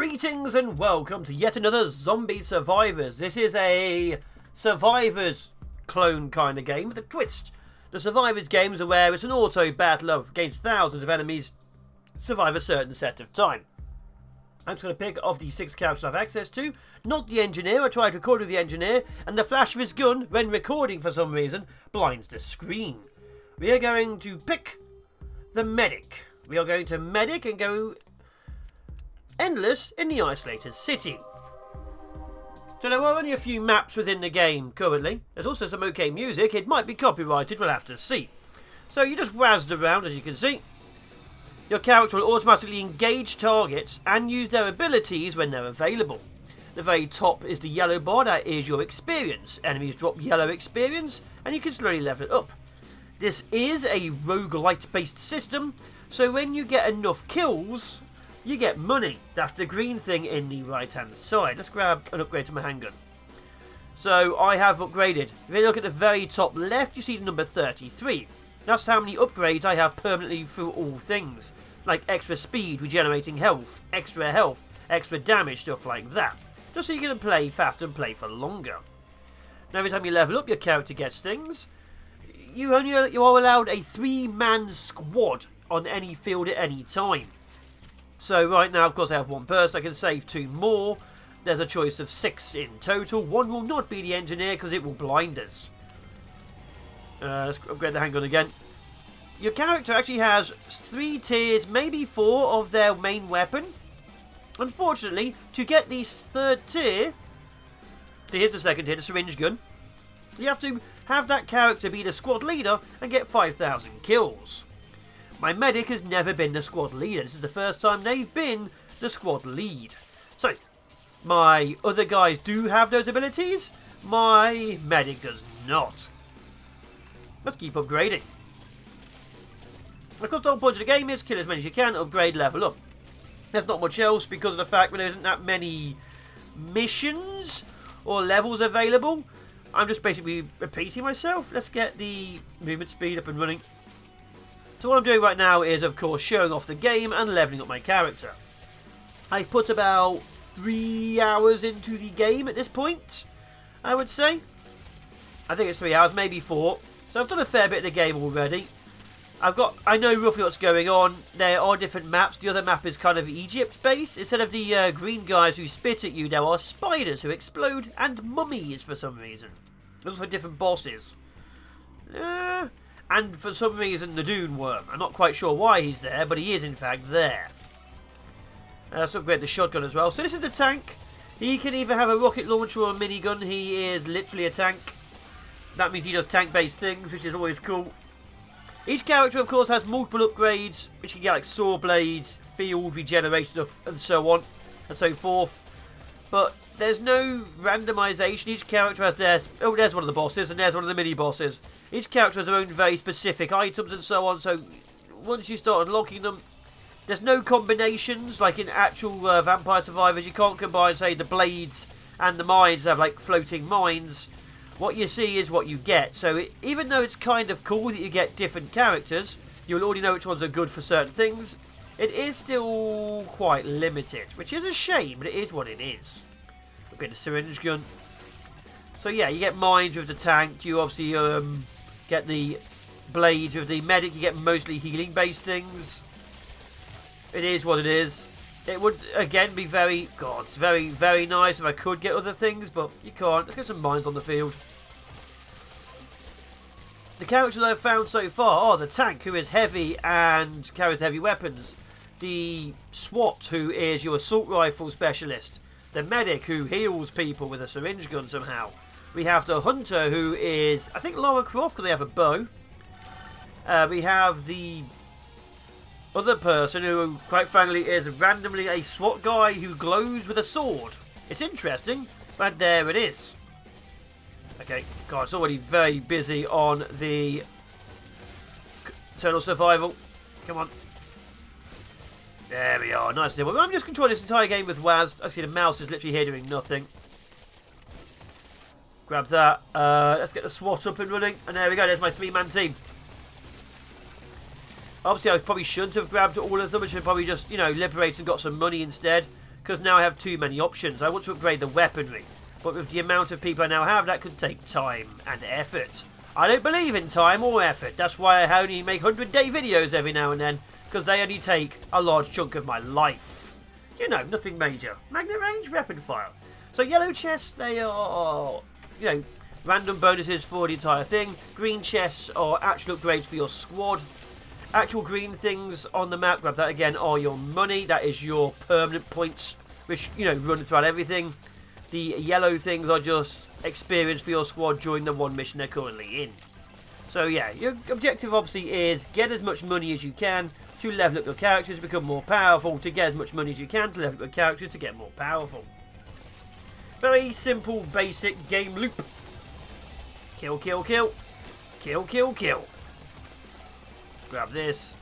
Greetings and welcome to yet another Zombie Survivors. This is a Survivors clone kind of game with a twist. The Survivors games are where it's an auto battle against thousands of enemies, survive a certain set of time. I'm just going to pick of the 6 characters I have access to, not the engineer. I tried to record with the engineer and the flash of his gun when recording for some reason blinds the screen. We are going to pick the medic. We are going to medic and go endless in the isolated city. So there are only a few maps within the game currently. There's also some okay music. It might be copyrighted, we'll have to see. So you just wazzed around, as you can see. Your character will automatically engage targets and use their abilities when they're available. The very top is the yellow bar, that is your experience. Enemies drop yellow experience and you can slowly level it up. This is a roguelite based system, so when you get enough kills, you get money. That's the green thing in the right hand side. Let's grab an upgrade to my handgun. So I have upgraded. If you look at the very top left, you see the number 33. That's how many upgrades I have permanently through all things. Like extra speed, regenerating health, extra damage, stuff like that. Just so you can play faster and play for longer. Now every time you level up, your character gets things. You are allowed a 3-man squad on any field at any time. So right now, of course, I have one person. I can save 2 more. There's a choice of 6 in total. One will not be the engineer because it will blind us. Let's upgrade the handgun again. Your character actually has 3 tiers, maybe 4 of their main weapon. Unfortunately, to get the 3rd tier, here's the 2nd tier, the syringe gun. You have to have that character be the squad leader and get 5,000 kills. My medic has never been the squad leader. This is the first time they've been the squad lead. So, my other guys do have those abilities. My medic does not. Let's keep upgrading. Of course, the whole point of the game is kill as many as you can, upgrade, level up. There's not much else because of the fact that there isn't that many missions or levels available. I'm just basically repeating myself. Let's get the movement speed up and running. So what I'm doing right now is, of course, showing off the game and leveling up my character. I've put about 3 hours into the game at this point, I would say. I think it's 3 hours, maybe 4. So I've done a fair bit of the game already. I know roughly what's going on. There are different maps. The other map is kind of Egypt-based. Instead of the green guys who spit at you, there are spiders who explode and mummies for some reason. Those are different bosses. And for some reason, the Dune Worm. I'm not quite sure why he's there, but he is in fact there. Let's upgrade the shotgun as well. So this is the tank. He can either have a rocket launcher or a minigun. He is literally a tank. That means he does tank-based things, which is always cool. Each character, of course, has multiple upgrades, which you can get like saw blades, field, regeneration, and so on and so forth. But there's no randomization. Each character has theirs. Oh, there's one of the bosses, and there's one of the mini-bosses. Each character has their own very specific items and so on, so once you start unlocking them, there's no combinations, like in actual Vampire Survivors. You can't combine, say, the blades and the mines have, like, floating mines. What you see is what you get. So even though it's kind of cool that you get different characters, you'll already know which ones are good for certain things, it is still quite limited, which is a shame, but it is what it is. Okay, the syringe gun. So yeah, you get mines with the tank. You obviously get the blades with the medic. You get mostly healing based things. It is what it is. It would again be very nice if I could get other things, but you can't. Let's get some mines on the field. The characters I've found so far are the tank, who is heavy and carries heavy weapons. The SWAT, who is your assault rifle specialist. The medic, who heals people with a syringe gun somehow. We have the hunter, who is, I think, Lara Croft, because they have a bow. We have the other person, who, quite frankly, is randomly a SWAT guy who glows with a sword. It's interesting, but there it is. Okay, God, it's already very busy on the Eternal Survival. Come on. There we are, nice and simple. I'm just controlling this entire game with WASD. Actually, the mouse is literally here doing nothing. Grab that. Let's get the SWAT up and running. And there we go, there's my 3-man team. Obviously, I probably shouldn't have grabbed all of them. I should have probably just, liberated and got some money instead. because now I have too many options. I want to upgrade the weaponry, but with the amount of people I now have, that could take time and effort. I don't believe in time or effort. That's why I only make 100-day videos every now and then, because they only take a large chunk of my life. You know, nothing major. Magnet range, rapid fire. So yellow chests, they are, you know, random bonuses for the entire thing. Green chests are actual upgrades for your squad. Actual green things on the map, grab that again, are your money. That is your permanent points, which, you know, run throughout everything. The yellow things are just experience for your squad during the one mission they're currently in. So yeah, your objective obviously is get as much money as you can to level up your characters to become more powerful, to get as much money as you can to level up your characters to get more powerful. Very simple, basic game loop. Kill, kill, kill. Kill, kill, kill. Grab this.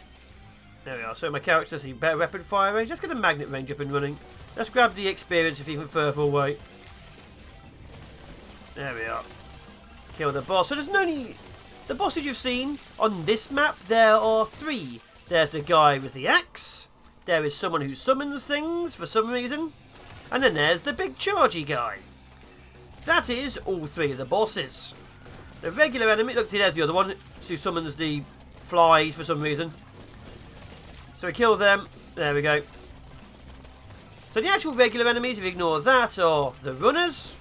There we are. So my characters see better weapon fire range. Let's get a magnet range up and running. Let's grab the experience if even further away. There we are. Kill the boss. So there's no need... The bosses you've seen on this map, there are 3. There's the guy with the axe. There is someone who summons things for some reason. And then there's the big chargy guy. That is all 3 of the bosses. The regular enemy, look, see, there's the other one who summons the flies for some reason. So we kill them. There we go. So the actual regular enemies, if you ignore that, are the runners,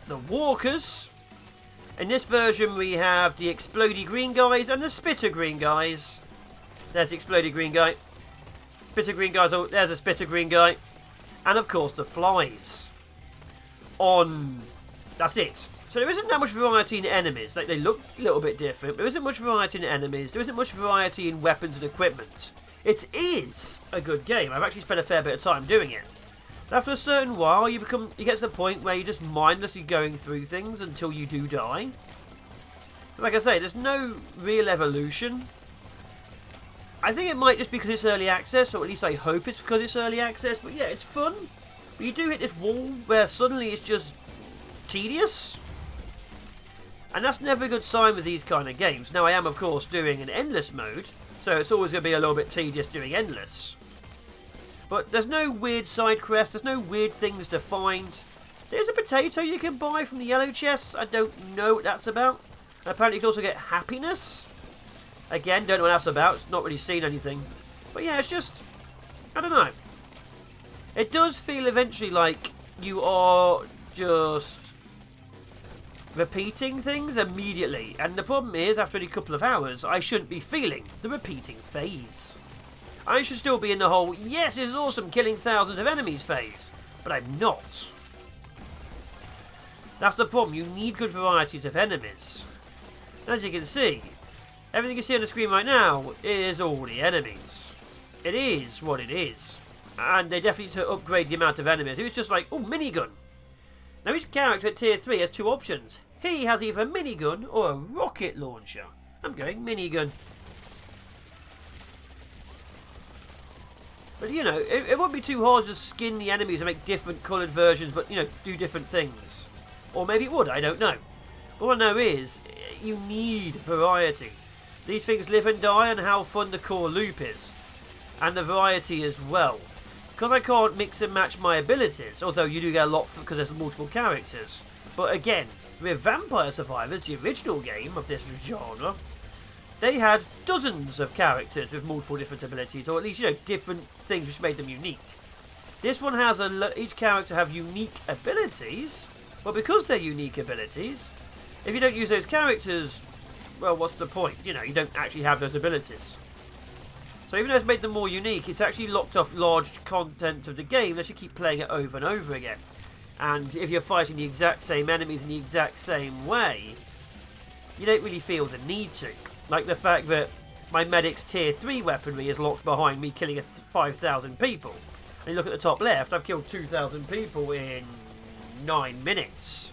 the walkers. In this version we have the explodey green guys and the spitter green guys. There's the explodey green guy. Spitter green guys, oh, there's a spitter green guy. And of course the flies. That's it. So there isn't that much variety in enemies. Like, they look a little bit different. There isn't much variety in enemies. There isn't much variety in weapons and equipment. It is a good game. I've actually spent a fair bit of time doing it. After a certain while, you get to the point where you're just mindlessly going through things until you do die. Like I say, there's no real evolution. I think it might just be because it's early access, or at least I hope it's because it's early access. But yeah, it's fun. But you do hit this wall where suddenly it's just tedious. And that's never a good sign with these kind of games. Now, I am, of course, doing an endless mode, so it's always going to be a little bit tedious doing endless. But there's no weird side quests, there's no weird things to find. There's a potato you can buy from the yellow chests. I don't know what that's about. And apparently you can also get happiness. Again, don't know what that's about. It's not really seen anything. But yeah, it's just... I don't know. It does feel eventually like you are just repeating things immediately. And the problem is, after only a couple of hours, I shouldn't be feeling the repeating phase. I should still be in the whole, yes, this is awesome, killing thousands of enemies phase. But I'm not. That's the problem. You need good varieties of enemies. As you can see, everything you see on the screen right now is all the enemies. It is what it is. And they definitely need to upgrade the amount of enemies. It was just like, oh, minigun. Now each character at tier 3 has 2 options. He has either a minigun or a rocket launcher. I'm going minigun. But, you know, it won't be too hard to skin the enemies and make different coloured versions, but, you know, do different things. Or maybe it would, I don't know. But what I know is, you need variety. These things live and die on how fun the core loop is. And the variety as well. Because I can't mix and match my abilities, although you do get a lot because there's multiple characters. But again, with Vampire Survivors, the original game of this genre, they had dozens of characters with multiple different abilities, or at least, you know, different things which made them unique. This one has each character have unique abilities, but because they're unique abilities, if you don't use those characters, well, what's the point? You know, you don't actually have those abilities. So even though it's made them more unique, it's actually locked off large content of the game unless you keep playing it over and over again. And if you're fighting the exact same enemies in the exact same way, you don't really feel the need to. Like the fact that my medic's tier 3 weaponry is locked behind me killing 5,000 people. And you look at the top left, I've killed 2,000 people in 9 minutes.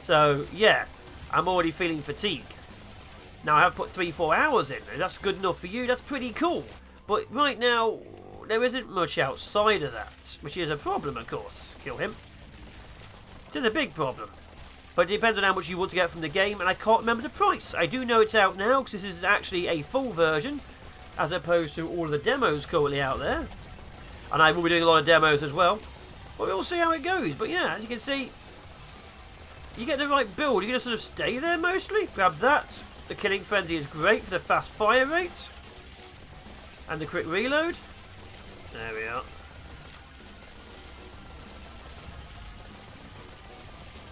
So, yeah, I'm already feeling fatigue. Now, I have put 3-4 hours in. If that's good enough for you, that's pretty cool. But right now, there isn't much outside of that, which is a problem, of course. Kill him. It is a big problem. But it depends on how much you want to get from the game, and I can't remember the price. I do know it's out now, because this is actually a full version, as opposed to all of the demos currently out there. And I will be doing a lot of demos as well. But we'll see how it goes. But yeah, as you can see, you get the right build. You can just sort of stay there mostly. Grab that. The killing frenzy is great for the fast fire rate. And the quick reload. There we are.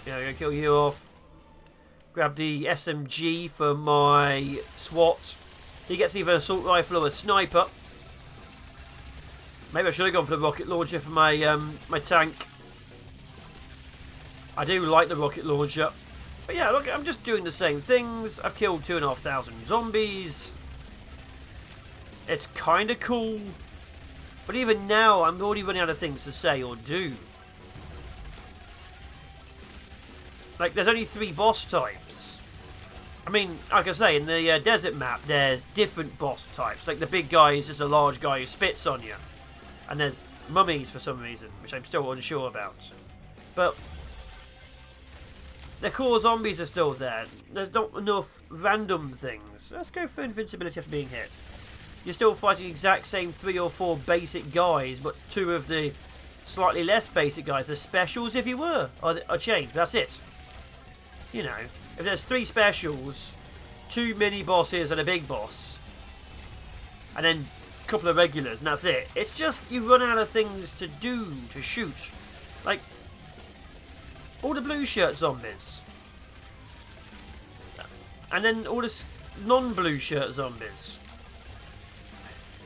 Yeah, I'm going to kill you off. Grab the SMG for my SWAT. He gets either an assault rifle or a sniper. Maybe I should have gone for the rocket launcher for my my tank. I do like the rocket launcher. But yeah, look, I'm just doing the same things. I've killed 2,500 zombies. It's kind of cool. But even now, I'm already running out of things to say or do. Like, there's only 3 boss types. I mean, like I say, in the desert map, there's different boss types. Like, the big guy is just a large guy who spits on you. And there's mummies for some reason, which I'm still unsure about. But the core zombies are still there. There's not enough random things. Let's go for invincibility after being hit. You're still fighting the exact same 3 or 4 basic guys, but 2 of the slightly less basic guys, the specials, if you were, are changed. That's it. You know, if there's 3 specials, 2 mini bosses and a big boss, and then a couple of regulars, and that's it. It's just you run out of things to do, to shoot. Like, all the blue shirt zombies. And then all the non-blue shirt zombies.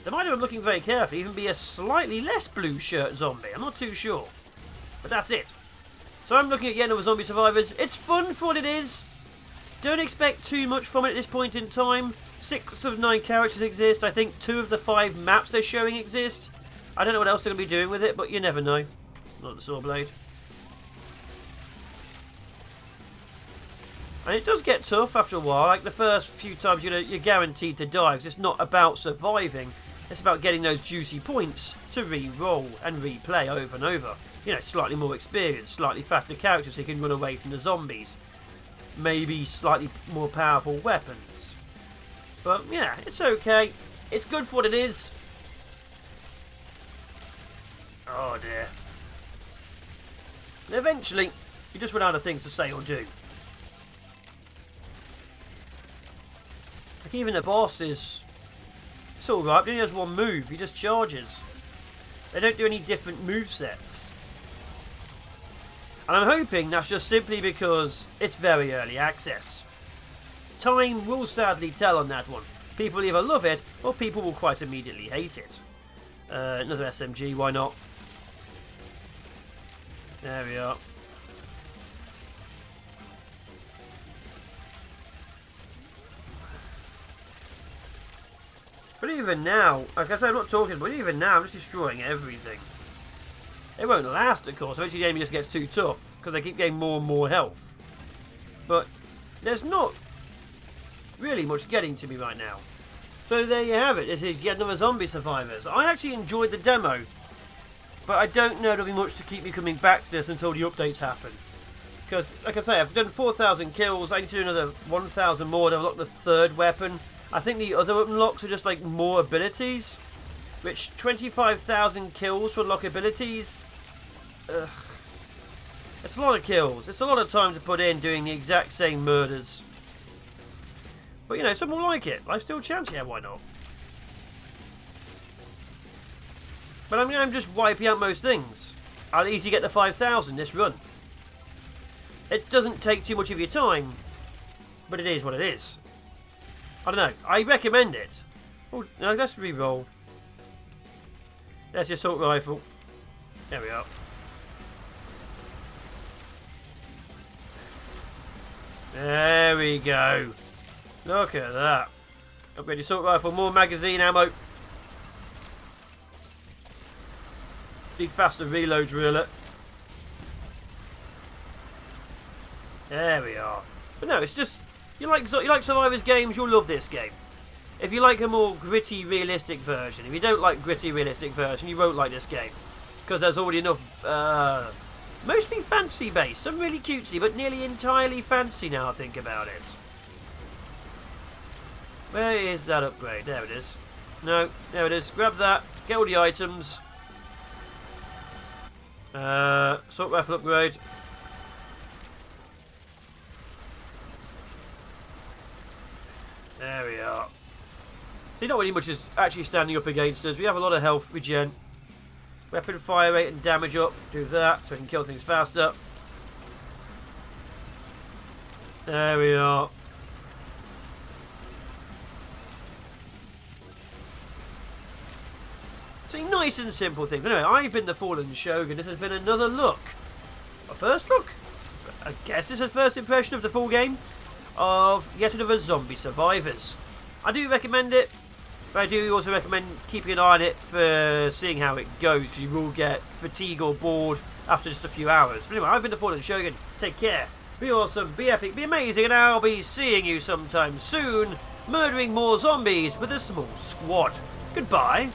There might, if I'm looking very carefully, even be a slightly less blue shirt zombie. I'm not too sure. But that's it. So I'm looking at yet another Zombie Survivors. It's fun for what it is. Don't expect too much from it at this point in time. 6 of 9 characters exist. I think 2 of the 5 maps they're showing exist. I don't know what else they're going to be doing with it, but you never know. Not the saw blade. And it does get tough after a while. Like the first few times you're guaranteed to die, because it's not about surviving. It's about getting those juicy points to re-roll and replay over and over. You know, slightly more experienced, slightly faster characters who can run away from the zombies. Maybe slightly more powerful weapons. But yeah, it's okay. It's good for what it is. Oh dear. And eventually, you just run out of things to say or do. Like even the boss is... It's alright, he only has one move, he just charges. They don't do any different movesets. And I'm hoping that's just simply because it's very early access. Time will sadly tell on that one. People either love it, or people will quite immediately hate it. Another SMG, why not? There we are. But even now, like I said, I'm not talking, but even now, I'm just destroying everything. It won't last, of course. Eventually the enemy just gets too tough, because they keep getting more and more health. But there's not really much getting to me right now. So there you have it. This is yet another Zombie Survivors. I actually enjoyed the demo, but I don't know there'll be much to keep me coming back to this until the updates happen. Because, like I say, I've done 4,000 kills. I need to do another 1,000 more to unlock the 3rd weapon. I think the other unlocks are just like more abilities. Which 25,000 kills to unlock abilities. Ugh. It's a lot of kills. It's a lot of time to put in doing the exact same murders. But you know, some will like it. I still chance, yeah, why not? But I'm just wiping out most things. I'll easily get the 5,000 this run. It doesn't take too much of your time, but it is what it is. I don't know. I recommend it. Oh, no, let's re-roll. There's your assault rifle. There we are. There we go. Look at that. Upgrade your assault rifle, more magazine ammo. Need faster reloads, really. There we are. But no, it's just you like Survivors games, you'll love this game. If you like a more gritty, realistic version, if you don't like gritty, realistic version, you won't like this game because there's already enough. Mostly fancy based, some really cutesy, but nearly entirely fancy now I think about it. Where is that upgrade? There it is. No, there it is. Grab that. Get all the items. Assault rifle upgrade. There we are. See, not really much is actually standing up against us. We have a lot of health regen. Weapon fire rate and damage up. Do that so we can kill things faster. There we are. See, nice and simple things. Anyway, I've been the Fallen Shogun. This has been another look. A first look? I guess this is a first impression of the full game of yet another Zombie Survivors. I do recommend it, but I do also recommend keeping an eye on it for seeing how it goes, because you will get fatigue or bored after just a few hours. But anyway, I've been the Fallen Shogun. Take care. Be awesome, be epic, be amazing, and I'll be seeing you sometime soon, murdering more zombies with a small squad. Goodbye.